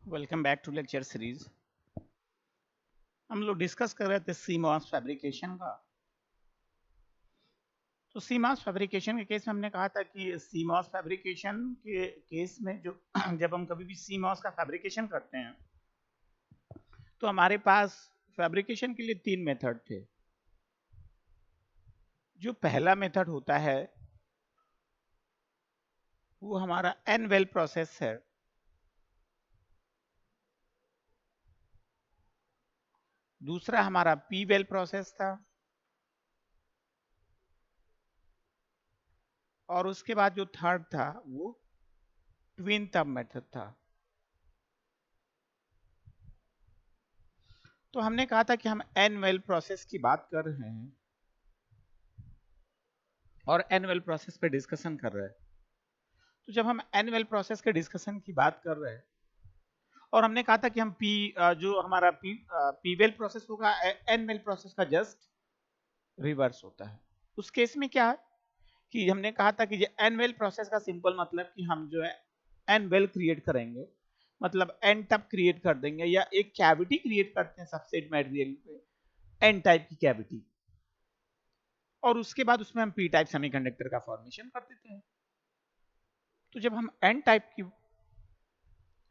Welcome back to lecture series. हम लोग discuss कर रहे थे सीमॉस फैब्रिकेशन का। तो सीमॉस फैब्रिकेशन के केस में हमने कहा था कि सीमॉस फैब्रिकेशन के केस में जो जब हम कभी भी सीमॉस का फैब्रिकेशन करते हैं तो हमारे पास फैब्रिकेशन के लिए तीन मेथड थे। जो पहला मेथड होता है वो हमारा एन वेल प्रोसेस है। दूसरा हमारा पी वेल प्रोसेस था और उसके बाद जो थर्ड था वो ट्विन टब मेथड था। तो हमने कहा था कि हम एन वेल प्रोसेस की बात कर रहे हैं और एनुअल प्रोसेस पे डिस्कशन कर रहे हैं। तो जब हम एनुअल प्रोसेस के डिस्कशन की बात कर रहे हैं और हमने कहा था कि हम जो हमारा पीवेल प्रोसेस होगा एनुअल प्रोसेस का जस्ट रिवर्स होता है। उस केस में क्या है कि हमने कहा था कि एनुअल प्रोसेस का सिंपल मतलब कि हम जो है एन वेल क्रिएट करेंगे, मतलब एन टब क्रिएट कर देंगे या एक कैविटी क्रिएट करते हैं सबस्ट्रेट मटेरियल पे, एन टाइप की कैविटी, और उसके बाद उसमें हम पी टाइप सेमीकंडक्टर का फॉर्मेशन कर देते हैं। तो जब हम एन टाइप की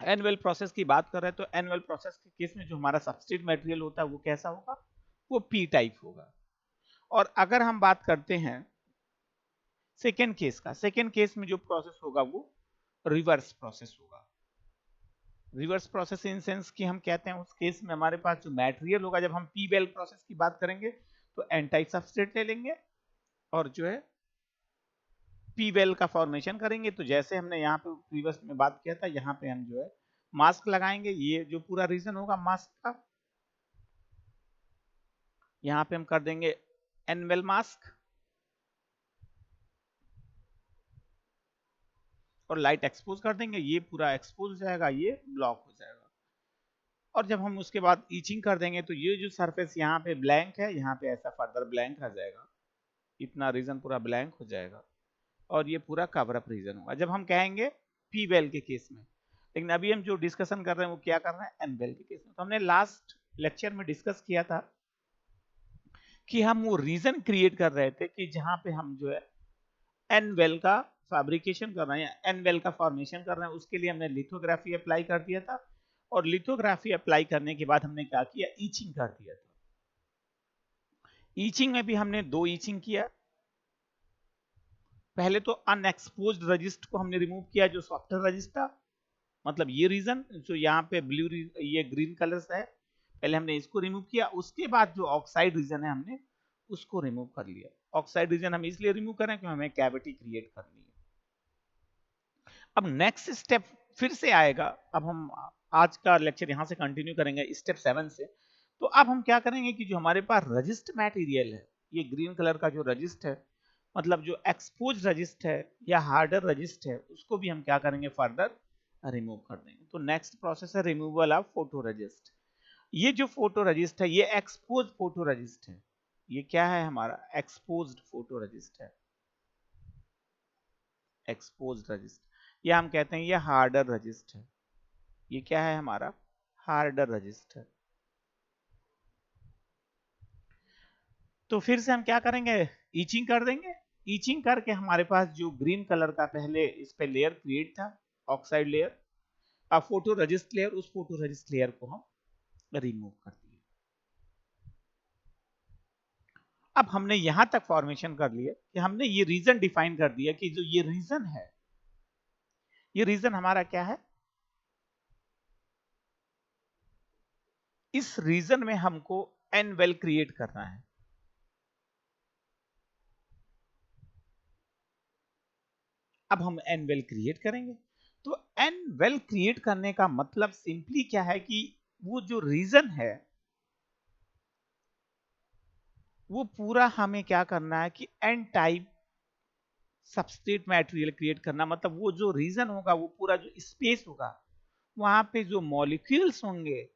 एनुअल प्रोसेस की बात कर रहे हैं तो एनुअल प्रोसेस के केस में जो हमारा सबस्ट्रेट मटेरियल होता है वो कैसा होगा, वो पी टाइप होगा। और अगर हम बात करते हैं सेकेंड केस का, सेकेंड केस में जो प्रोसेस होगा वो रिवर्स प्रोसेस होगा। रिवर्स प्रोसेस इन सेंस कि हम कहते हैं उस केस में हमारे पास जो मटेरियल होगा, जब हम पी वेल प्रोसेस की बात करेंगे तो एन टाइप सबस्ट्रेट ले लेंगे और जो है पी वेल का फॉर्मेशन करेंगे। तो जैसे हमने यहाँ पे प्रीवियस में बात किया था, यहाँ पे हम जो है मास्क लगाएंगे। ये जो पूरा रीजन होगा मास्क का, यहाँ पे हम कर देंगे एनवेल मास्क और लाइट एक्सपोज कर देंगे। ये पूरा एक्सपोज हो जाएगा, ये ब्लॉक हो जाएगा। और जब हम उसके बाद ईचिंग कर देंगे तो ये जो सरफेस यहाँ पे ब्लैंक है, यहाँ पे ऐसा फर्दर ब्लैंक आ जाएगा, इतना रीजन पूरा ब्लैंक हो जाएगा और ये पूरा कवर अप रीजन होगा जब हम कहेंगे पी वेल के केस में। लेकिन अभी हम जो डिस्कशन कर रहे हैं वो क्या कर रहे हैं, एन वेल के केस में। तो हमने लास्ट लेक्चर में डिस्कस किया था कि हम वो रीजन क्रिएट कर रहे थे कि जहां पे हम जो है एन वेल का फैब्रिकेशन कर रहे हैं, एन वेल का फॉर्मेशन कर रहे हैं। उसके लिए हमने लिथोग्राफी अप्लाई कर दिया था और लिथोग्राफी अप्लाई करने के बाद हमने क्या किया, ईचिंग कर दिया था। ईचिंग में भी हमने दो ईचिंग किया। पहले तो अनएक्सपोज्ड रजिस्ट को हमने रिमूव किया, जो सॉफ्टवेयर रजिस्ट था, मतलब ये रीजन जो यहाँ पे ब्लू, ये ग्रीन कलर है, पहले हमने इसको रिमूव किया। उसके बाद जो ऑक्साइड रीजन है हमने उसको रिमूव कर लिया। ऑक्साइड रीजन हम इसलिए रिमूव करें क्योंकि हमें कैविटी क्रिएट करनी है। अब नेक्स्ट स्टेप फिर से आएगा। अब हम आज का लेक्चर यहां से कंटिन्यू करेंगे स्टेप 7 से। तो अब हम क्या करेंगे कि जो हमारे पास रजिस्ट मटेरियल है, ये ग्रीन कलर का जो रजिस्ट है, मतलब जो एक्सपोज रजिस्ट है या हार्डर रजिस्ट है, उसको भी हम क्या करेंगे, फर्दर रिमूव कर देंगे। तो नेक्स्ट प्रोसेस है रिमूवल ऑफ फोटो रजिस्ट। ये जो फोटो रजिस्ट है ये एक्सपोज फोटो रजिस्ट है। ये क्या है, हमारा एक्सपोज्ड फोटो रजिस्ट है, एक्सपोज्ड रजिस्ट। या हम कहते हैं ये हार्डर रजिस्ट है। ये क्या है, हमारा हार्डर रजिस्ट है। तो फिर से हम क्या करेंगे, ईचिंग कर देंगे। ईचिंग करके हमारे पास जो ग्रीन कलर का पहले इस पे लेयर क्रिएट था, ऑक्साइड लेयर, अब फोटो रजिस्ट लेयर, उस फोटो रजिस्ट लेयर को हम रिमूव कर दिए। अब हमने यहां तक फॉर्मेशन कर लिया कि हमने ये रीजन डिफाइन कर दिया कि जो ये रीजन है, ये रीजन हमारा क्या है, इस रीजन में हमको एन वेल क्रिएट करना है। अब हम एन वेल क्रिएट करेंगे। तो एन वेल क्रिएट करने का मतलब सिंपली क्या है कि वो जो रीजन है वो पूरा हमें क्या करना है कि n type substrate material create करना। मतलब वो जो रीजन होगा, वो पूरा जो स्पेस होगा, वहां पे जो मॉलिक्यूल्स होंगे,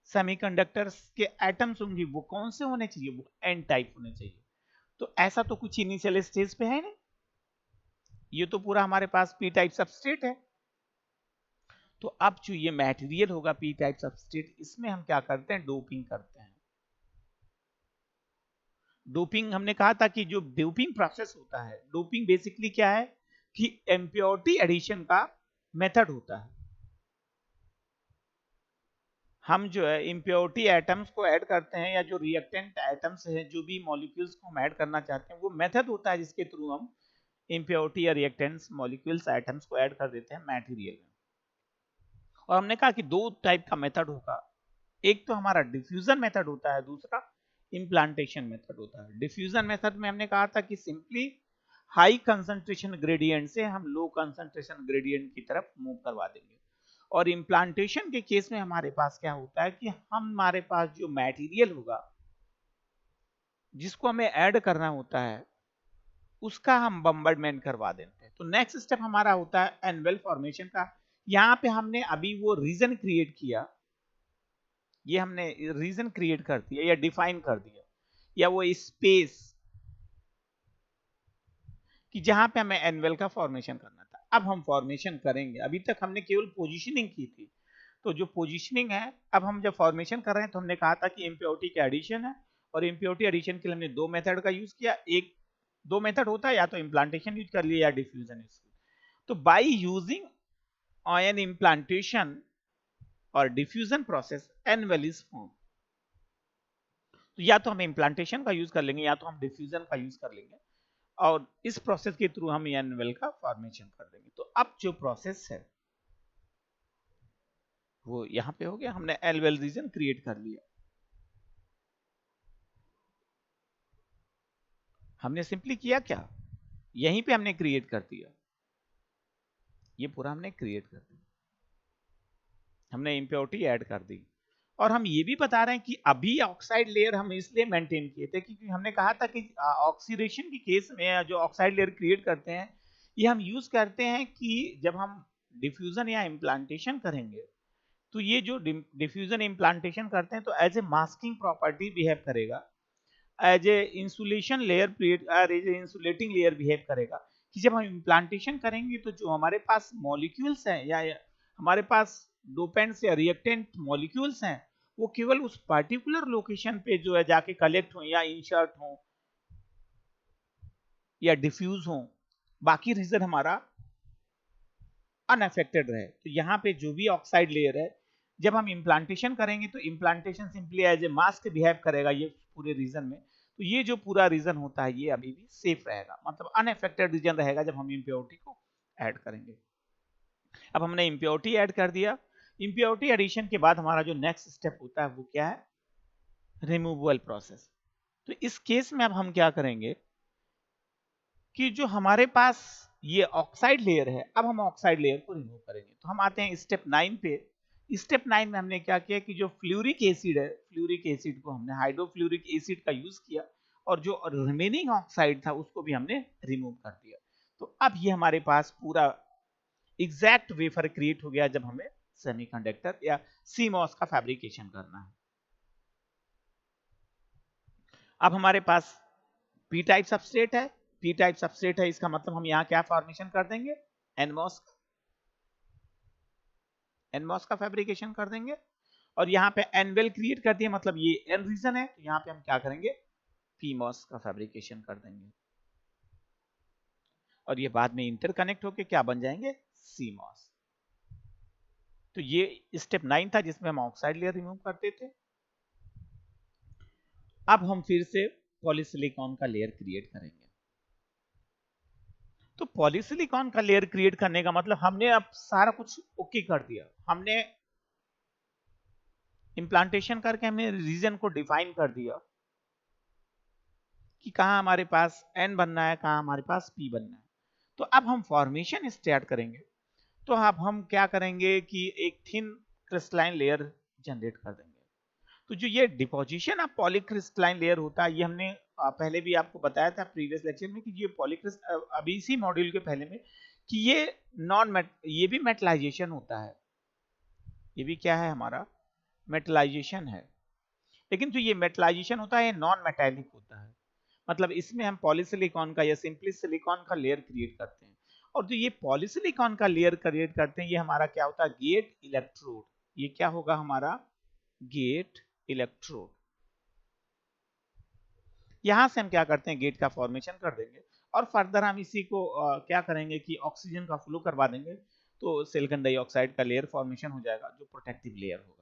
सेमीकंडक्टर्स के एटम्स होंगे, वो कौन से होने चाहिए, वो एन टाइप होने चाहिए। तो ऐसा तो कुछ इनिशियल स्टेज पे है नहीं, ये तो पूरा हमारे पास पी टाइप सबस्ट्रेट है। तो अब जो ये मटेरियल होगा पी टाइप सबस्ट्रेट, इसमें हम क्या करते हैं, डोपिंग करते हैं। डोपिंग हमने कहा था कि जो डोपिंग प्रोसेस होता है, डोपिंग बेसिकली क्या है कि इम्प्योरिटी एडिशन का मेथड होता है। हम जो है इम्प्योरिटी एटम्स को ऐड करते हैं, या जो रिएक्टेंट एटम्स हैं, जो भी मॉलिक्यूल्स को हम ऐड करना चाहते हैं, वो मेथड होता है जिसके थ्रू हम इम्प्योरिटी या रिएक्टेंट्स मॉलिक्यूल्स एटम्स को ऐड कर देते हैं मटेरियल में। और हमने कहा कि दो टाइप का मेथड होगा, एक तो हमारा डिफ्यूजन मेथड होता है, दूसरा इम्प्लांटेशन मेथड होता है। डिफ्यूजन मेथड में हमने कहा था कि सिंपली हाई कंसंट्रेशन ग्रेडियंट से हम लो कंसंट्रेशन ग्रेडियंट की तरफ मूव करवा देंगे। और इम्प्लांटेशन के केस में हमारे पास क्या होता है कि हमारे पास जो मटेरियल होगा जिसको हमें ऐड करना होता है, उसका हम बम्बार्डमेंट करवा देते हैं। तो नेक्स्ट स्टेप हमारा होता है एनवेल फॉर्मेशन का। यहाँ पे हमने अभी वो रीजन क्रिएट किया, ये हमने रीजन क्रिएट कर दिया या डिफाइन कर दिया, या वो स्पेस कि जहां पे हमें एनवेल का फॉर्मेशन करना था। अब हम फॉर्मेशन करेंगे, अभी तक हमने केवल पोजीशनिंग की थी। तो जो पोजीशनिंग है, अब हम जब फॉर्मेशन कर रहे हैं तो हमने कहा था कि इम्प्योरिटी का एडिशन है, और इम्प्योरिटी एडिशन के लिए हमने दो मेथड का यूज किया। एक दो मेथड होता है, या तो इम्प्लांटेशन यूज कर लिया या डिफ्यूजन यूज किया। तो बाई यूजिंग आयन इम्प्लांटेशन और डिफ्यूजन प्रोसेस एनवेल इज फॉर्म। तो या तो हम इम्प्लांटेशन का यूज कर लेंगे, या तो हम डिफ्यूजन का यूज कर लेंगे, और इस प्रोसेस के थ्रू हम एनवेल का फॉर्मेशन कर देंगे। तो अब जो प्रोसेस है वो यहां पे हो गया, हमने एनवेल रीजन क्रिएट कर लिया। हमने सिंपली किया क्या, यहीं पे हमने क्रिएट कर दिया, ये पूरा हमने क्रिएट कर दिया, हमने इंप्योरिटी ऐड कर दी। और हम ये भी बता रहे हैं कि अभी ऑक्साइड लेयर हम इसलिए मेंटेन किए थे क्योंकि हमने कहा था कि ऑक्सीडेशन के केस में जो ऑक्साइड लेयर क्रिएट करते हैं, ये हम यूज करते हैं कि जब हम डिफ्यूजन या इम्प्लांटेशन करेंगे, तो ये जो डिफ्यूजन इम्प्लांटेशन करते हैं तो as a masking property behave करेगा, as a insulation layer as a insulating layer behave करेगा। कि जब हम इम्प्लांटेशन करेंगे तो जो हमारे पास मॉलिक्यूल्स हैं, या हमारे पास डोपेंट्स या रिएक्टेंट मॉलिक्यूल्स हैं, वो केवल उस पर्टिकुलर लोकेशन पे जो है जाके कलेक्ट हो, या इंसर्ट हो, या डिफ्यूज हो, बाकी रीजन हमारा अनअफेक्टेड रहे। तो यहाँ पे जो भी ऑक्साइड लेयर है, जब हम इम्प्लांटेशन करेंगे तो implantation simply as a mask behave करेगा ये पूरे रीजन में। तो ये जो पूरा रीजन होता है ये अभी भी सेफ रहेगा, मतलब अनअफेक्टेड रीजन रहेगा जब हम इम्प्योरिटी को ऐड करेंगे। अब हमने इम्प्योरिटी ऐड कर दिया। इम्प्योरिटी एडिशन के बाद हमारा जो नेक्स्ट स्टेप होता है वो क्या है, रिमूवल प्रोसेस। तो इस केस में अब हम क्या करेंगे कि जो हमारे पास ये ऑक्साइड लेयर है, अब हम ऑक्साइड लेयर को रिमूव करेंगे। तो हम आते हैं स्टेप 9 पे। स्टेप 9 में हमने क्या किया कि जो फ्लूरिक एसिड है, फ्लूरिक एसिड को हमने हाइड्रोफ्लूरिक एसिड का यूज किया, और जो रिमेनिंग ऑक्साइड था उसको भी हमने रिमूव कर दिया। तो अब ये हमारे पास पूरा एग्जैक्ट वेफर क्रिएट हो गया जब हमें सेमीकंडक्टर या सीमॉस का फैब्रिकेशन करना है। अब हमारे पास पी टाइप सबस्ट्रेट है, पी टाइप सबस्ट्रेट है, इसका मतलब हम यहां क्या फॉर्मेशन कर देंगे, एनमॉस का फैब्रिकेशन कर देंगे। और यहां पे एनवेल क्रिएट कर दिया, मतलब ये एन रीजन है, तो यहां पे हम क्या करेंगे, पीमॉस का फैब्रिकेशन कर देंगे, और ये बाद में इंटरकनेक्ट होके क्या बन जाएंगे, सीमॉस। तो ये स्टेप 9 था जिसमें हम ऑक्साइड लेयर रिमूव करते थे। अब हम फिर से पॉलीसिलिकॉन का लेयर क्रिएट करेंगे। तो पॉलीसिलिकॉन का लेयर क्रिएट करने का मतलब हमने अब सारा कुछ ओके कर दिया, हमने इम्प्लांटेशन करके हमने रीजन को डिफाइन कर दिया कि कहां हमारे पास एन बनना है, कहां हमारे पास पी बनना है। तो अब हम फॉर्मेशन स्टार्ट करेंगे। तो अब हम क्या करेंगे कि एक थिन क्रिस्टलाइन लेयर जनरेट कर देंगे। तो जो ये डिपोजिशन ऑफ पॉलीक्रिस्टलाइन लेयर होता है, ये हमने पहले भी आपको बताया था प्रीवियस लेक्चर में कि ये अभी इसी मॉड्यूल के पहले में कि ये भी मेटलाइजेशन होता है, ये भी क्या है हमारा मेटलाइजेशन है। लेकिन जो ये मेटलाइजेशन होता है नॉन मेटालिक होता है, मतलब इसमें हम पॉलीसिलिकॉन का या सिंपली सिलिकॉन का लेयर क्रिएट करते हैं। और जो ये पॉलीसिलिकॉन का लेयर क्रिएट करते हैं, ये हमारा क्या होता है, गेट इलेक्ट्रोड। ये क्या होगा हमारा, गेट इलेक्ट्रोड। यहां से हम क्या करते हैं, गेट का फॉर्मेशन कर देंगे और फर्दर हम इसी को क्या करेंगे कि ऑक्सीजन का फ्लो करवा देंगे, तो सिलिकॉन डाइऑक्साइड का लेयर फॉर्मेशन हो जाएगा जो प्रोटेक्टिव लेयर होगा।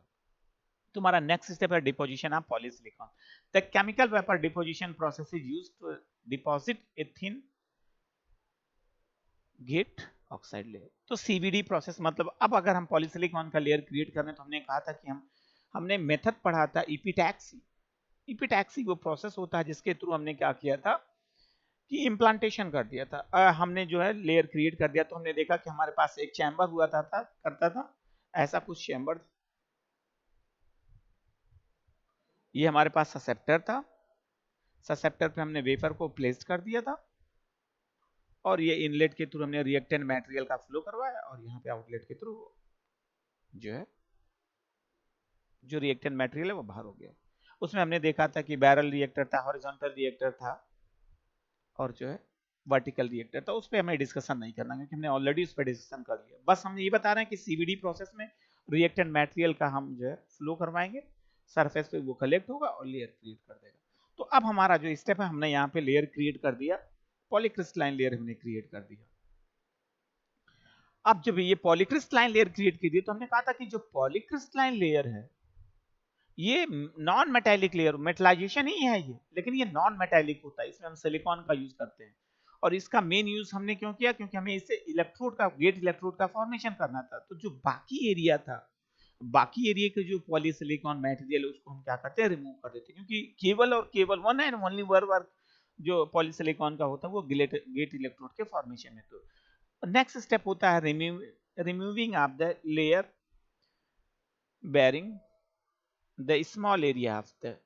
तुम्हारा नेक्स्ट स्टेप है deposition of polysilicon. The chemical vapour deposition process is used to deposit a thin gate oxide layer. तो सीवीडी प्रोसेस मतलब अब अगर हम पॉलीसिलिकॉन का लेयर क्रिएट कर रहे हैं तो हमने कहा था कि हमने मेथड पढ़ा था इपीटैक्सी। इपीटैक्सी वो प्रोसेस होता है जिसके थ्रू हमने क्या किया था कि इम्प्लांटेशन कर दिया था। हमने जो है लेयर क्रिएट कर दिया तो हमने देखा कि हमारे पास एक चैम्बर हुआ था करता था ऐसा कुछ चैम्बर। ये हमारे पास ससेप्टर था, ससेप्टर पे हमने वेफर को प्लेस कर दिया था और ये इनलेट के थ्रू हमने रिएक्टेंट मटेरियल का फ्लो करवाया और यहाँ पे आउटलेट के थ्रू जो है जो रिएक्टेंट मटेरियल है वो बाहर हो गया। उसमें हमने देखा था कि बैरल रिएक्टर था, हॉरिजॉन्टल रिएक्टर था और जो है वर्टिकल रिएक्टर था। उस पर हमें डिस्कशन नहीं करना क्योंकि हमने ऑलरेडी उस पर डिस्कशन कर लिया। बस हम ये बता रहे हैं कि सीवीडी प्रोसेस में रिएक्टेंट मटेरियल का हम जो है फ्लो करवाएंगे, सरफेस पे वो कलेक्ट होगा और लेयर क्रिएट कर देगा। तो अब हमारा जो स्टेप है, हमने यहाँ पे लेयर क्रिएट कर दिया, पॉलीक्रिस्टलाइन लेयर हमने क्रिएट कर दिया। अब जब ये पॉलीक्रिस्टलाइन लेयर क्रिएट की थी तो हमने कहा था कि जो पॉलीक्रिस्टलाइन लेयर है ये नॉन मेटालिक लेयर, मेटलाइजेशन ही है ये, लेकिन ये नॉन मेटालिक होता है, इसमें हम सिलिकॉन का यूज करते हैं। और इसका मेन यूज हमने क्यों किया, क्योंकि हमें इससे इलेक्ट्रोड का, गेट इलेक्ट्रोड का फॉर्मेशन करना था। तो जो बाकी एरिया था, बाकी एरिया के जो पॉलीसिलिकॉन मटेरियल है उसको हम क्या करते हैं, रिमूव कर देते हैं, क्योंकि केवल और केवल वन एंड ओनली वर्क जो पॉलीसिलिकॉन का होता है वो गेट इलेक्ट्रोड के फॉर्मेशन में। तो नेक्स्ट स्टेप होता है removing of the layer baring the small area of the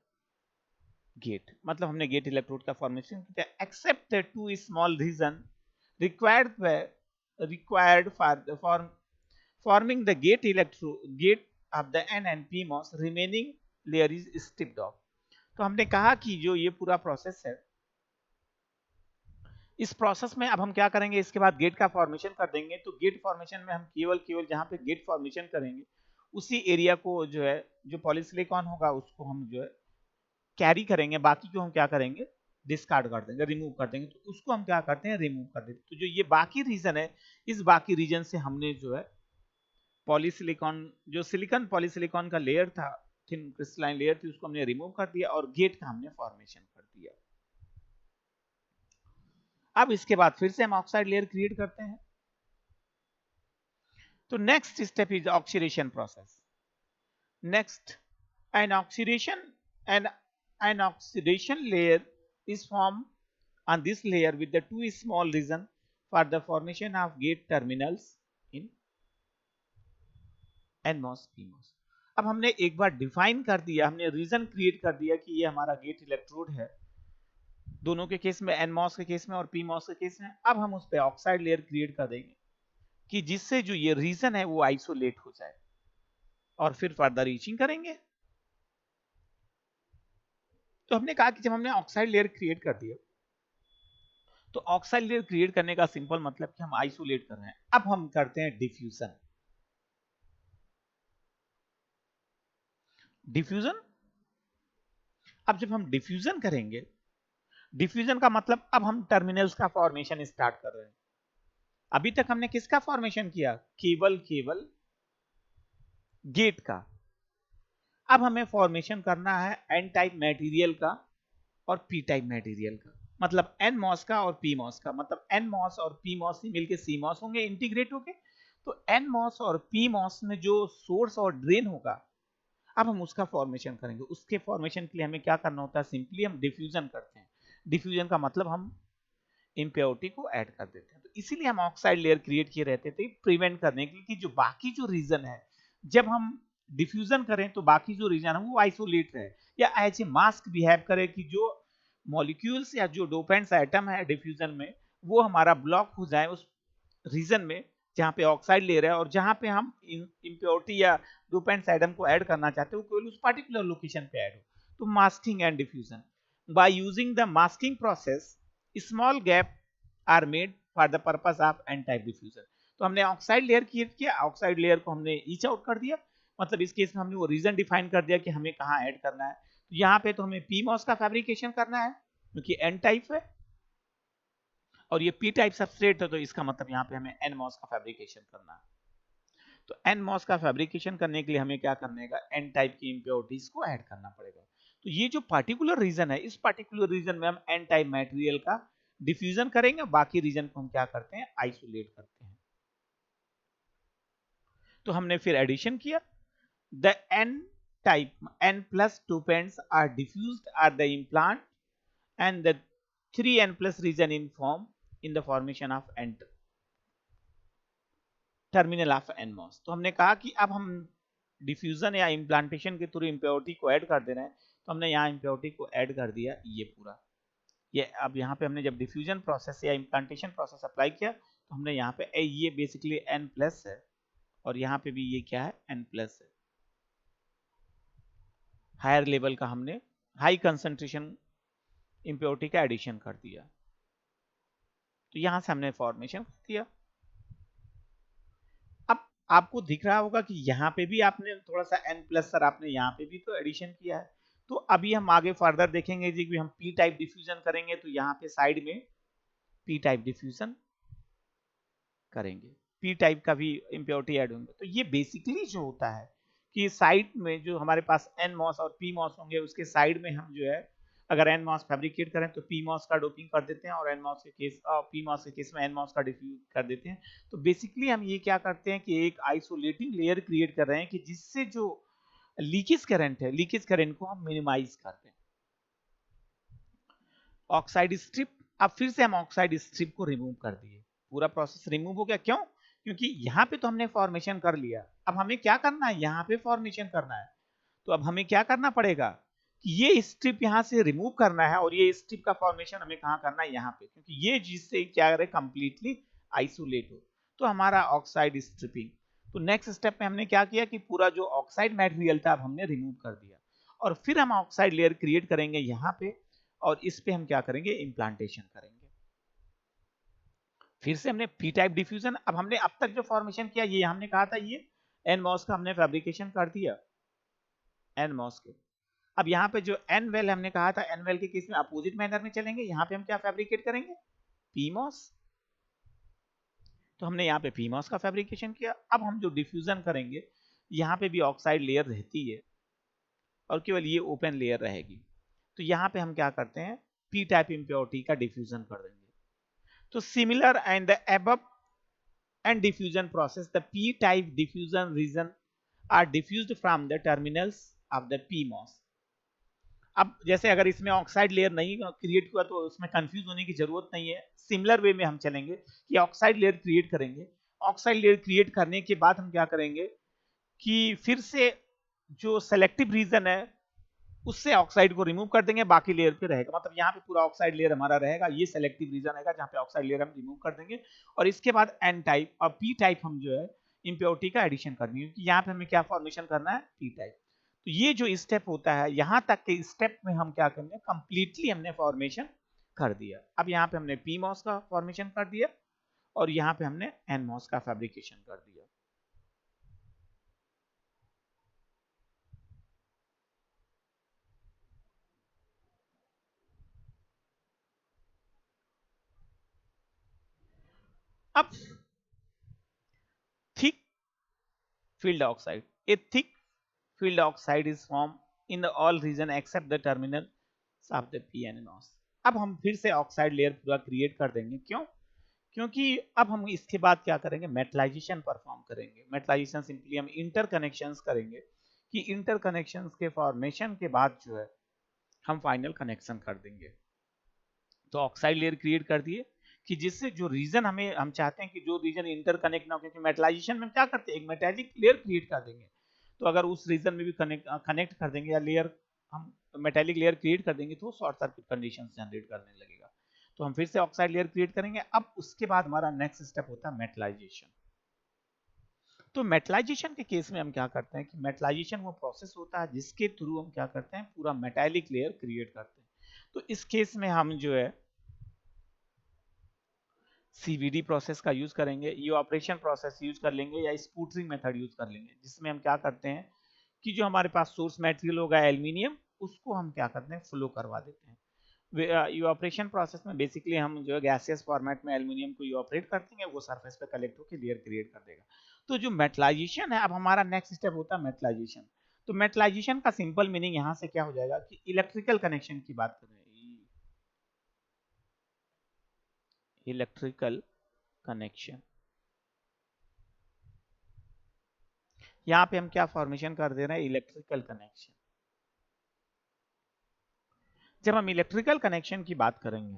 gate. मतलब हमने गेट इलेक्ट्रोड का फॉर्मेशन किया except the two small region required for forming the gate of the N and PMOS, remaining layer is stripped off। तो हमने कहा कि जो ये पूरा प्रोसेस है, इस प्रोसेस में अब हम क्या करेंगे, इसके बाद गेट का फॉर्मेशन कर देंगे। तो गेट फॉर्मेशन में हम केवल जहां पे गेट फॉर्मेशन करेंगे उसी एरिया को जो है, जो पॉलीसिलिकॉन होगा उसको हम जो है कैरी करेंगे, बाकी को हम क्या करेंगे, डिस्कार्ड कर देंगे, रिमूव कर देंगे। तो उसको हम क्या करते हैं, रिमूव कर देते हैं। तो जो ये बाकी रीजन है, इस बाकी रीजन से हमने जो है पॉलीसिलिकॉन, जो सिलिकॉन पॉलीसिलिकॉन का लेयर था, थिन क्रिस्टलाइन लेयर थी, उसको हमने रिमूव कर दिया और गेट का हमने फॉर्मेशन कर दिया। अब इसके बाद फिर से हम ऑक्साइड लेयर क्रिएट करते हैं। तो next step is oxidation process. Next an oxidation layer is formed on this layer with the two small region for the formation of gate terminals in NMOS PMOS। अब हमने एक बार define कर दिया, हमने reason create कर दिया कि ये हमारा गेट इलेक्ट्रोड है, दोनों के केस में, NMOS के केस में और PMOS के केस में। अब हम उस पे ऑक्साइड लेयर क्रिएट कर देंगे कि जिससे जो ये रीजन है वो आइसोलेट हो जाए और फिर फर्दर रीचिंग करेंगे। तो हमने कहा कि जब हमने ऑक्साइड लेयर क्रिएट कर दिया तो ऑक्साइड लेयर क्रिएट करने का सिंपल मतलब कि हम आइसोलेट कर रहे हैं। अब हम करते हैं डिफ्यूजन। डिफ्यूजन, अब जब हम डिफ्यूजन करेंगे, डिफ्यूजन का मतलब अब हम टर्मिनल्स का फॉर्मेशन स्टार्ट कर रहे हैं। अभी तक हमने किसका फॉर्मेशन किया, केवल गेट का। अब हमें फॉर्मेशन करना है एन टाइप मटेरियल का और पी टाइप मटेरियल का, मतलब NMOS का और PMOS का। मतलब NMOS और PMOS ही मिलके CMOS होंगे, इंटीग्रेट होंगे। तो NMOS और PMOS में जो सोर्स और ड्रेन होगा, अब हम उसका फॉर्मेशन करेंगे। उसके फॉर्मेशन के लिए हमें क्या करना होता है, सिंपली हम डिफ्यूजन करते हैं। डिफ्यूजन का मतलब हम इम्प्योरिटी को ऐड कर देते हैं। तो इसीलिए हम ऑक्साइड लेयर क्रिएट किए रहते थे, प्रिवेंट करने के लिए कि जो बाकी जो रीजन है, जब हम डिफ्यूजन करें तो बाकी जो रीजन है वो आइसोलेट रहे या एज ए मास्क बिहेव करे, कि जो मॉलिक्यूल्स या जो डोपेंट्स आइटम है डिफ्यूजन में वो हमारा ब्लॉक हो जाए उस रीजन में जहां पे ऑक्साइड ले रहे हैं, और जहां पे हम इम्प्योरिटी या डोपेंट्स आइटम को ऐड करना चाहते हैं वो केवल उस पर्टिकुलर लोकेशन पे ऐड हो। तो masking and diffusion, by using the masking process small gap are made for the purpose of n type diffusion. तो हमने ऑक्साइड लेयर क्रिएट किया, ऑक्साइड लेयर को हमने ईच आउट कर दिया, मतलब इस केस में हमने वो रीजन डिफाइन कर दिया कि हमें कहाँ ऐड करना है। तो यहाँ पे तो हमें पीमॉस का फैब्रिकेशन करना है क्योंकि एन टाइप है और ये पी टाइप सबस्ट्रेट है, तो इसका मतलब यहाँ पे हमें एन मॉस का फैब्रिकेशन करना है। तो एन मॉस का फैब्रिकेशन करने के लिए हमें क्या करने का, एन टाइप की इंप्योरिटीज को ऐड करना पड़ेगा। तो ये जो पार्टिकुलर रीजन है, इस पार्टिकुलर रीजन में हम एन टाइप मटेरियल का डिफ्यूजन करेंगे, बाकी रीजन को हम क्या करते हैं, आइसोलेट करते हैं। तो हमने फिर एडिशन किया, the n type n plus 2 pens are diffused at the implant and the 3n plus region in the formation of n terminal of nMOS। तो हमने कहा कि अब हम डिफ्यूजन या इम्प्लांटेशन के थ्रू इम्प्योरिटी को ऐड कर दे रहे हैं, तो हमने यहाँ इम्प्योरिटी को ऐड कर दिया ये पूरा। ये अब यहाँ पे हमने जब डिफ्यूजन प्रोसेस या इम्प्लांटेशन प्रोसेस अप्लाई किया, तो हमने यहाँ पे ये बेसिकली n प्लस है और यहाँ पे भी ये क्या है, n प्लस है। हायर लेवल का हमने हाई कंसंट्रेशन इम्प्योरिटी का एडिशन कर दिया। तो यहां से हमने फॉर्मेशन कर दिया। अब आपको दिख रहा होगा कि यहाँ पे भी आपने थोड़ा सा n प्लस सर आपने यहाँ पे भी तो एडिशन किया है। तो अभी हम आगे फर्दर देखेंगे जी कि हम पी टाइप डिफ्यूजन करेंगे, तो यहाँ पे साइड में पी टाइप डिफ्यूजन करेंगे, पी टाइप का भी इम्प्योरिटी ऐड होंगे। तो ये बेसिकली जो होता है कि साइड में जो हमारे पास एन मॉस और पी मॉस होंगे, उसके साइड में हम जो है अगर एन मॉस फैब्रिकेट करें तो पी मॉस का डोपिंग कर देते हैं, और एन मॉस के केस पी मॉस के केस में एन मॉस का डिफ्यूज कर देते हैं। तो बेसिकली हम ये क्या करते हैं कि एक आइसोलेटिंग लेयर क्रिएट कर रहे हैं कि जिससे जो लीकेज करंट है, लीकेज करंट को हम मिनिमाइज करते हैं। ऑक्साइड स्ट्रिप, अब फिर से हम ऑक्साइड स्ट्रिप को रिमूव कर दिए, पूरा प्रोसेस रिमूव हो गया। क्यों? क्योंकि यहाँ पे तो हमने फॉर्मेशन कर लिया, अब हमें क्या करना है, यहाँ पे फॉर्मेशन करना है। तो अब हमें क्या करना पड़ेगा कि ये स्ट्रिप यहाँ से रिमूव करना है, और ये स्ट्रिप का फॉर्मेशन हमें कहाँ करना है, यहाँ पे, क्योंकि ये जिससे क्या करे, कंप्लीटली आइसोलेट हो। तो हमारा ऑक्साइड स्ट्रिपिंग। तो नेक्स्ट स्टेप में हमने क्या किया कि पूरा जो ऑक्साइड मटेरियल था अब हमने रिमूव कर दिया, और फिर हम ऑक्साइड लेयर क्रिएट करेंगे यहाँ पे, और इस पे हम क्या करेंगे, इम्प्लांटेशन करेंगे। फिर से हमने पी टाइप डिफ्यूजन, अब हमने अब तक जो फॉर्मेशन किया, ये हमने कहा था ये एन मॉस का हमने फैब्रिकेशन कर दिया, एन मॉस के। अब यहाँ पे जो एन वेल हमने कहा था, एन वेल के केस में अपोजिट मैनर में चलेंगे, यहाँ पे हम क्या फैब्रिकेट करेंगे, पीमॉस। तो हमने यहाँ पे पीमॉस का फैब्रिकेशन किया। अब हम जो डिफ्यूजन करेंगे, यहाँ पे भी ऑक्साइड लेयर रहती है और केवल ये ओपन लेयर रहेगी। तो यहाँ पे हम क्या करते हैं, पी टाइप इम्प्योरिटी का डिफ्यूजन कर देंगे। तो similar and the above and diffusion process, the p-type diffusion region are diffused from the terminals of the PMOS। अब जैसे अगर इसमें ऑक्साइड लेयर नहीं क्रिएट हुआ तो उसमें कंफ्यूज होने की जरूरत नहीं है, सिमिलर वे में हम चलेंगे कि ऑक्साइड लेयर क्रिएट करेंगे। ऑक्साइड लेयर क्रिएट करने के बाद हम क्या करेंगे कि फिर से जो सेलेक्टिव रीजन है उससे ऑक्साइड को रिमूव कर देंगे, बाकी लेयर पे रहेगा। मतलब यहाँ पे पूरा ऑक्साइड लेयर हमारा रहेगा, ये सेलेक्टिव रीजन रहेगा जहाँ पे ऑक्साइड लेयर हम रिमूव कर देंगे। और इसके बाद एन टाइप और पी टाइप हम जो है इम्प्योरिटी का एडिशन करनी है, क्योंकि यहाँ पे हमें क्या फॉर्मेशन करना है, पी टाइप। तो ये जो स्टेप होता है, यहाँ तक के स्टेप में हम क्या करेंगे, कंप्लीटली हमने फॉर्मेशन कर दिया। अब यहाँ पे हमने पी मॉस का फॉर्मेशन कर दिया और यहाँ पे हमने एन मॉस का फैब्रिकेशन कर दिया। अब thick filled oxide, a thick filled oxide is formed in the all region except the terminal of the p and NOS। अब हम फिर से ऑक्साइड लेयर पूरा क्रिएट कर देंगे। क्यों? क्योंकि अब हम इसके बाद क्या करेंगे, मेटलाइजेशन परफॉर्म करेंगे। मेटलाइजेशन सिंपली हम इंटरकनेक्शंस करेंगे कि इंटरकनेक्शंस के फॉर्मेशन के बाद जो है हम फाइनल कनेक्शन कर देंगे। तो ऑक्साइड लेयर क्रिएट कर दिए कि जिससे जो रीजन हम चाहते हैं कि जो रीजन इंटरकनेक्ट ना हो, क्योंकि मेटलाइजेशन में क्या करते हैं, एक मेटालिक लेयर क्रिएट कर देंगे। तो अगर उस रीजन में भी कनेक्ट कर देंगे या लेयर हम मेटालिक लेयर क्रिएट कर देंगे तो शॉर्ट सर्किट कंडीशन जनरेट करने लगेगा। तो हम फिर से ऑक्साइड लेयर क्रिएट करेंगे। अब उसके बाद हमारा नेक्स्ट स्टेप होता है मेटलाइजेशन। तो मेटलाइजेशन के केस में हम क्या करते हैं कि मेटलाइजेशन वो प्रोसेस होता है जिसके थ्रू हम क्या करते हैं, पूरा मेटालिक लेयर क्रिएट करते हैं। तो इस केस में हम जो है CVD प्रोसेस का यूज करेंगे, ये ऑपरेशन प्रोसेस यूज कर लेंगे, या स्पूटरिंग मेथड यूज कर लेंगे, जिसमें हम क्या करते हैं कि जो हमारे पास सोर्स मटेरियल होगा एल्यूमिनियम, उसको हम क्या करते हैं फ्लो करवा देते हैं। ऑपरेशन प्रोसेस में बेसिकली हम जो है गैसियस फॉर्मेट में एल्यूमिनियम को ऑपरेट करते हैं, वो सरफेस पे कलेक्ट होकर लेयर क्रिएट कर देगा। तो जो मेटलाइजेशन है, अब हमारा नेक्स्ट स्टेप होता है मेटलाइजेशन। तो मेटलाइजेशन का सिंपल मीनिंग यहाँ से क्या हो जाएगा कि इलेक्ट्रिकल कनेक्शन की बात कर रहे हैं, इलेक्ट्रिकल कनेक्शन। यहाँ पे हम क्या फॉर्मेशन कर दे रहे हैं, इलेक्ट्रिकल कनेक्शन। जब हम इलेक्ट्रिकल कनेक्शन की बात करेंगे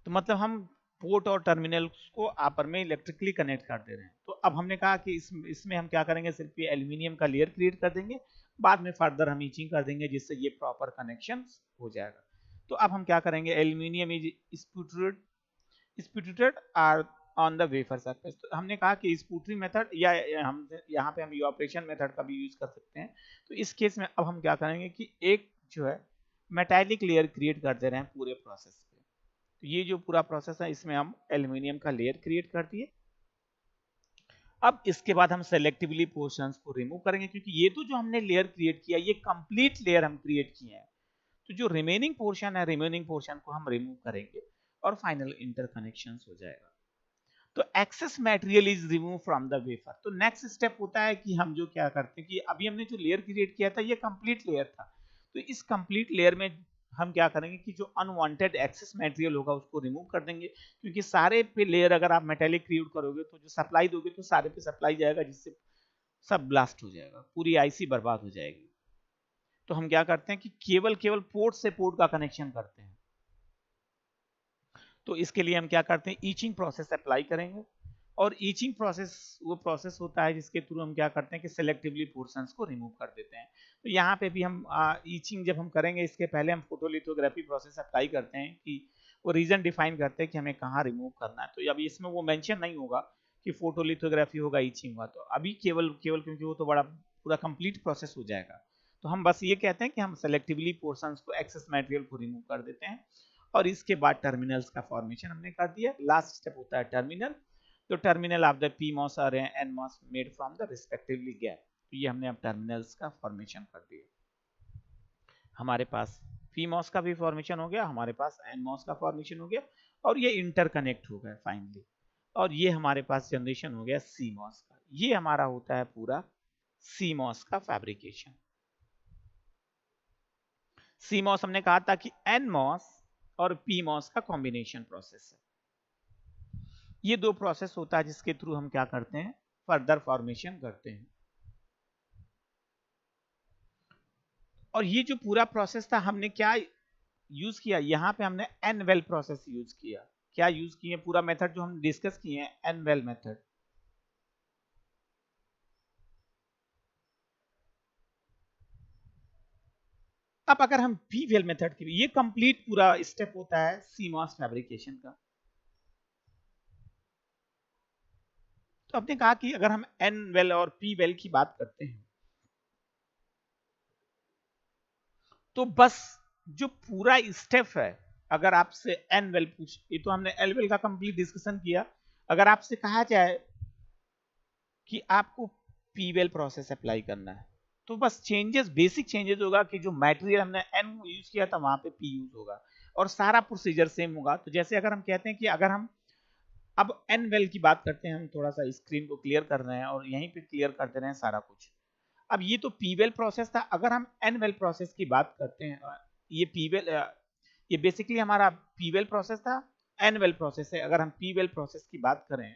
तो मतलब हम पोर्ट और टर्मिनल्स को आपस में इलेक्ट्रिकली कनेक्ट कर दे रहे हैं। तो अब हमने कहा कि इसमें हम क्या करेंगे, सिर्फ ये एल्यूमिनियम का लेयर क्रिएट कर देंगे, बाद में फर्दर हम ईचिंग कर देंगे जिससे ये प्रॉपर कनेक्शन हो जाएगा। तो अब हम क्या करेंगे, aluminium is sputtered are on the wafer surface. तो हमने कहा कि स्पूटरिंग मेथड या हम यहाँ पे हम इवापोरेशन मेथड का भी यूज कर सकते हैं। तो इस केस में अब हम क्या करेंगे कि एक जो है मेटालिक लेयर क्रिएट कर दे रहे हैं पूरे प्रोसेस पे। तो ये जो पूरा प्रोसेस है, इसमें हम एल्यूमिनियम का लेयर क्रिएट कर दिए। अब इसके बाद हम सेलेक्टिवली पोर्शंस को रिमूव करेंगे, क्योंकि ये तो जो हमने लेयर क्रिएट किया, ये कंप्लीट लेयर हम क्रिएट किए हैं। तो जो रिमेनिंग पोर्शन है, रिमेनिंग पोर्शन को हम रिमूव करेंगे और फाइनल इंटरकनेक्शन हो जाएगा। तो excess material is remove from the wafer. तो नेक्स्ट स्टेप होता है कि हम जो क्या करते हैं कि अभी हमने जो लेयर क्रिएट किया था, ये कंप्लीट लेयर था। तो इस कंप्लीट लेयर में हम क्या करेंगे कि जो अनवांटेड एक्सेस मटेरियल होगा उसको रिमूव कर देंगे, क्योंकि सारे पे लेयर अगर आप मेटेलिक क्रिएट करोगे तो जो सप्लाई दोगे तो सारे पे सप्लाई जाएगा, जिससे सब ब्लास्ट हो जाएगा, पूरी आईसी बर्बाद हो जाएगी। तो हम क्या करते हैं कि केवल पोर्ट से पोर्ट का कनेक्शन करते हैं। तो इसके लिए हम क्या करते हैं, ईचिंग प्रोसेस अप्लाई करेंगे। और ईचिंग प्रोसेस वो प्रोसेस होता है जिसके थ्रू हम क्या करते हैं कि सेलेक्टिवली पोर्शंस को रिमूव कर देते हैं। तो यहाँ पे भी हम ईचिंग जब हम करेंगे, इसके पहले हम फोटोलिथोग्राफी प्रोसेस अप्लाई करते हैं कि वो रीजन डिफाइन करते हैं कि हमें कहाँ रिमूव करना है। तो अभी इसमें वो मेंशन नहीं होगा कि फोटोलिथोग्राफी होगा, ईचिंग होगा। तो अभी केवल केवल क्योंकि वो तो बड़ा पूरा कंप्लीट प्रोसेस हो जाएगा, तो हम बस ये कहते हैं कि हम सेलेक्टिवली पोर्शंस को, एक्सेस मटेरियल को रिमूव कर देते हैं। और इसके बाद टर्मिनल्स का फॉर्मेशन हमने कर दिया। लास्ट स्टेप होता है टर्मिनल। तो टर्मिनल ऑफ द PMOS और NMOS made from the respectively gap. तो ये हमने अब टर्मिनल्स का फॉर्मेशन कर दिया। हमारे पास PMOS का भी फॉर्मेशन हो गया, हमारे पास NMOS का फॉर्मेशन हो गया, और ये इंटरकनेक्ट हो गया फाइनली। और ये हमारे पास जनरेशन हो गया CMOS का। ये हमारा होता है पूरा CMOS का फैब्रिकेशन। CMOS हमने कहा था कि NMOS और PMOS का कॉम्बिनेशन प्रोसेस है। ये दो प्रोसेस होता है जिसके थ्रू हम क्या करते हैं, फर्दर फॉर्मेशन करते हैं। और ये जो पूरा प्रोसेस था, हमने क्या यूज किया, यहाँ पे हमने एन-वेल प्रोसेस यूज किया। क्या यूज किए, पूरा मेथड जो हम डिस्कस किए हैं, एन-वेल मेथड। अब अगर हम पी-वेल मेथड की, ये कंप्लीट पूरा स्टेप होता है CMOS फैब्रिकेशन का। तो आपने कहा कि अगर हम एन-वेल और पी-वेल की बात करते हैं, तो बस जो पूरा स्टेप है, अगर आपसे एन-वेल पूछ, ये तो हमने एल-वेल का कंप्लीट डिस्कशन किया। अगर आपसे कहा जाए कि आपको पी-वेल प्रोसेस अप्लाई करना है, तो बस चेंजेस, बेसिक चेंजेस होगा कि जो मटेरियल हमने एन यूज किया था वहां पे पी यूज होगा, और सारा प्रोसीजर सेम होगा। तो जैसे अगर हम कहते हैं कि अगर हम अब एन वेल की बात करते हैं, हम थोड़ा सा स्क्रीन को क्लियर कर रहे हैं और यहीं पे क्लियर कर दे रहे हैं सारा कुछ। अब ये तो पी वेल प्रोसेस था। अगर हम एन वेल प्रोसेस की बात करते हैं, ये पी वेल, ये बेसिकली हमारा पी वेल प्रोसेस था, एन वेल प्रोसेस है। अगर हम पी वेल प्रोसेस की बात करें,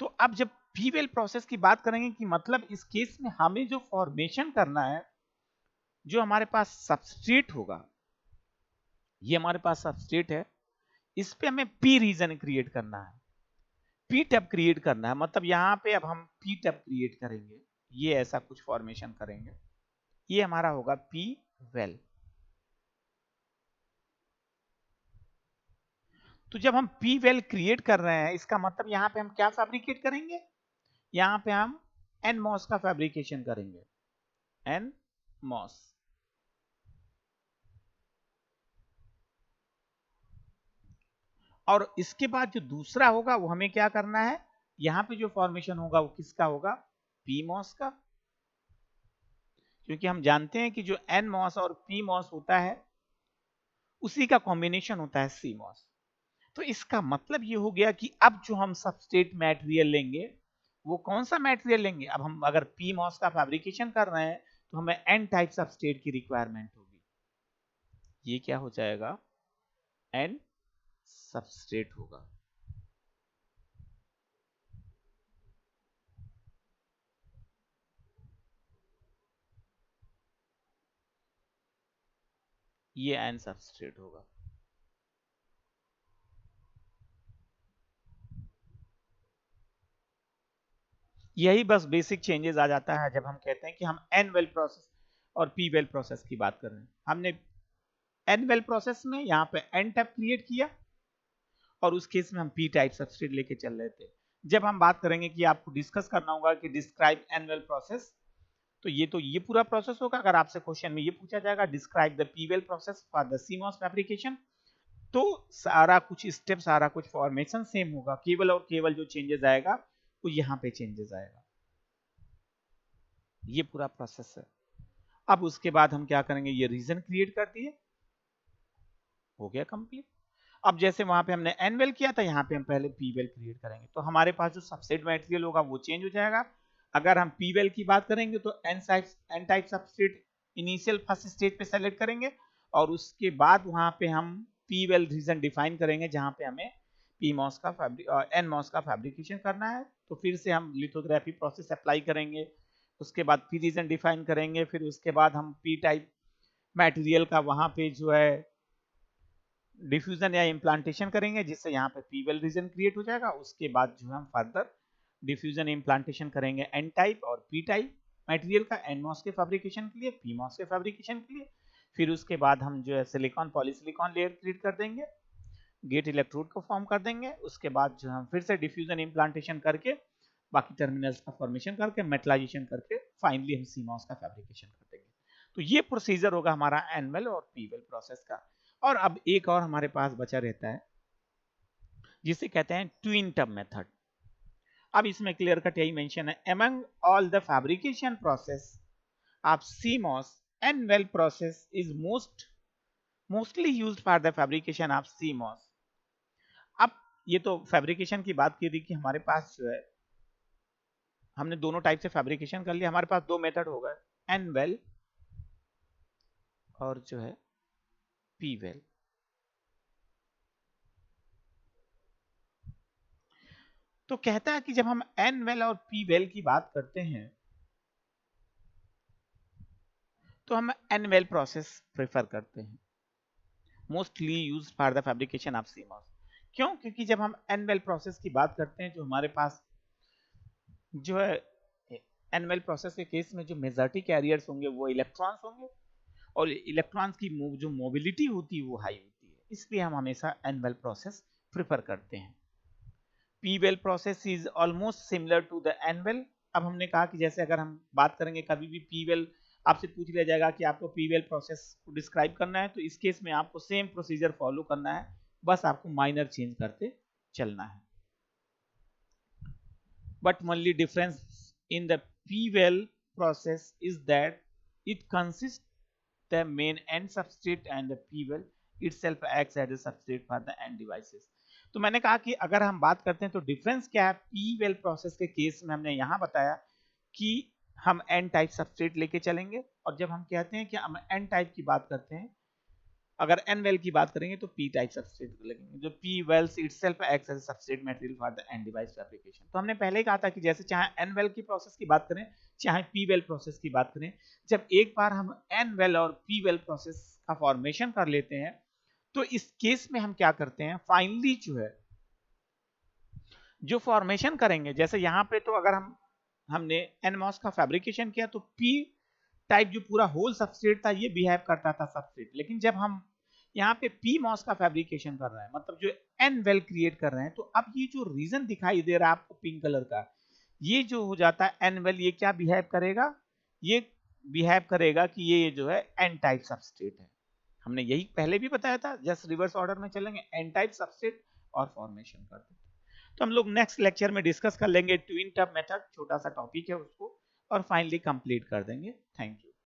तो अब जब पी वेल प्रोसेस की बात करेंगे कि मतलब इस केस में हमें जो फॉर्मेशन करना है, जो हमारे पास सबस्ट्रेट होगा, ये हमारे पास सबस्ट्रेट है, इस पे हमें पी रीजन क्रिएट करना है, पी टैब क्रिएट करना है। मतलब यहां पे अब हम पी टैब क्रिएट करेंगे, ये ऐसा कुछ फॉर्मेशन करेंगे, ये हमारा होगा पी वेल। तो जब हम पी वेल क्रिएट कर रहे हैं, इसका मतलब यहां पे हम क्या फैब्रिकेट करेंगे, यहां पे हम एन मॉस का फैब्रिकेशन करेंगे, एन मॉस। और इसके बाद जो दूसरा होगा वो हमें क्या करना है, यहां पे जो फॉर्मेशन होगा वो किसका होगा, पीमॉस का, क्योंकि हम जानते हैं कि जो एनमॉस और पीमॉस होता है उसी का कॉम्बिनेशन होता है सीमॉस। तो इसका मतलब ये हो गया कि अब जो हम सबस्ट्रेट मटेरियल लेंगे वो कौन सा मटेरियल लेंगे, अब हम अगर पीमॉस का फैब्रिकेशन कर रहे हैं तो हमें एन टाइप सबस्ट्रेट की रिक्वायरमेंट होगी। ये क्या हो जाएगा, एन सबस्ट्रेट होगा। ये एन सबस्ट्रेट होगा। यही बस बेसिक चेंजेस आ जाता है जब हम कहते हैं कि हम एन वेल प्रोसेस और पी वेल प्रोसेस की बात कर रहे हैं। हमने एन वेल प्रोसेस में यहाँ पे एन टाइप क्रिएट किया और उस केस में हम पी टाइप सबस्ट्रेट लेके चल रहे थे। जब हम बात करेंगे कि आपको डिस्कस करना होगा कि डिस्क्राइब एन वेल प्रोसेस, तो ये पूरा प्रोसेस होगा। अगर आपसे क्वेश्चन में ये पूछा जाएगा describe the P well process for the CMOS fabrication, तो सारा कुछ स्टेप, सारा कुछ फॉर्मेशन सेम होगा, केवल और केवल जो चेंजेस आएगा वो यहाँ पे चेंजेस आएगा। ये पूरा प्रोसेस है। अब उसके बाद हम क्या करेंगे, ये रीजन क्रिएट कर दिए, हो गया कंप्लीट। अब जैसे वहां पे हमने एन वेल किया था, यहाँ पे हम पहले पी वेल क्रिएट करेंगे, तो हमारे पास जो सबसेट मटेरियल होगा वो चेंज हो जाएगा। अगर हम पी वेल की बात करेंगे तो n type substrate initial first stage पे सेलेक्ट करेंगे और उसके बाद वहां पे हम पी वेल रीजन डिफाइन करेंगे जहां पे हमें पी मॉस का एन मॉस का फैब्रिकेशन करना है। तो फिर से हम लिथोग्राफी प्रोसेस अप्लाई करेंगे, उसके बाद पी रीजन डिफाइन करेंगे, फिर उसके बाद हम पी टाइप मटेरियल का वहां पे जो है डिफ्यूजन या इम्प्लांटेशन करेंगे जिससे यहाँ पे पी वेल रीजन क्रिएट हो जाएगा। उसके बाद जो हम फर्दर डिफ्यूजन इम्प्लांटेशन करेंगे एन टाइप और पी टाइप मटेरियल का, एन मॉस के फैब्रिकेशन के लिए, पी मॉस के फैब्रिकेशन के लिए। फिर उसके बाद हम जो है सिलिकॉन पॉलीसिलिकॉन लेयर क्रिएट कर देंगे, गेट इलेक्ट्रोड को फॉर्म कर देंगे। उसके बाद जो हम फिर से डिफ्यूजन इम्प्लांटेशन करके बाकी टर्मिनल्स का फॉर्मेशन करके मेटलाइजेशन करके फाइनली हम सीमॉस का फैब्रिकेशन कर देंगे। तो ये प्रोसीजर होगा हमारा एनवेल और पीवेल प्रोसेस का। और अब एक और हमारे पास बचा रहता है जिसे कहते हैं ट्विन टब मेथड। अब इसमें क्लियर कट यही मेंशन है, among all the fabrication process of CMOS, N well process is mostly used for the fabrication of CMOS। अब ये तो फैब्रिकेशन की बात की थी कि हमारे पास जो है हमने दोनों टाइप से फैब्रिकेशन कर लिया, हमारे पास दो मेथड हो गए, एनवेल और जो है पीवेल। तो कहता है कि जब हम एन वेल और पी वेल की बात करते हैं तो हम एन वेल प्रोसेस प्रेफर करते हैं, mostly used for the fabrication of CMOS. क्यों? क्योंकि जब हम एन वेल प्रोसेस की बात करते हैं जो हमारे पास जो है एन वेल प्रोसेस के केस में जो मेजॉरिटी कैरियर्स होंगे वो इलेक्ट्रॉन्स होंगे और इलेक्ट्रॉन्स की जो मोबिलिटी होती है वो हाई होती है, इसलिए हम हमेशा एन वेल प्रोसेस प्रेफर करते हैं। P well process is almost similar to the n well. अब हमने कहा कि जैसे अगर हम बात करेंगे कभी भी पी वेल आपसे पूछ लिया जाएगा कि आपको पी वेल प्रोसेस को डिस्क्राइब करना है, तो इस केस में आपको सेम प्रोसीजर फॉलो करना है, बस आपको माइनर चेंज करते चलना है। But only difference in the P well process is that it consist the main and substrate and the P well itself acts as a substrate for the end devices। तो मैंने कहा कि अगर हम बात करते हैं तो डिफरेंस क्या है, पी वेल प्रोसेस के केस में हमने यहां बताया कि हम एन टाइप सबस्ट्रेट लेके चलेंगे, और जब हम कहते हैं कि हम एन टाइप की बात करते हैं, अगर एन वेल की बात करेंगे तो पी टाइप सबस्ट्रेट लगेंगे, जो P wells itself acts as a substrate material for the end device fabrication. तो हमने पहले ही कहा था कि जैसे चाहे एन वेल की प्रोसेस की बात करें चाहे पी वेल प्रोसेस की बात करें, जब एक बार हम एन वेल और पी वेल प्रोसेस का फॉर्मेशन कर लेते हैं तो इस केस में हम क्या करते हैं, फाइनली जो है जो फॉर्मेशन करेंगे, जैसे यहां पे तो अगर हमने एनमॉस का फैब्रिकेशन किया तो पी टाइप जो पूरा होल सबस्ट्रेट था ये बिहेव करता था सबस्ट्रेट, लेकिन जब हम यहाँ पे पी मॉस का फैब्रिकेशन कर रहे हैं मतलब जो एन वेल क्रिएट कर रहे हैं, तो अब ये जो रीजन दिखाई दे रहा है आपको पिंक कलर का, ये जो हो जाता है एन वेल, ये क्या बिहेव करेगा, ये बिहेव करेगा कि ये जो है एन टाइप सबस्ट्रेट है। हमने यही पहले भी बताया था, जस्ट रिवर्स ऑर्डर में चलेंगे, एन टाइप सबस्ट्रेट और फॉर्मेशन कर देते हैं। तो हम लोग नेक्स्ट लेक्चर में डिस्कस कर लेंगे ट्विन टब मेथड, छोटा सा टॉपिक है उसको, और फाइनली कंप्लीट कर देंगे। Thank you.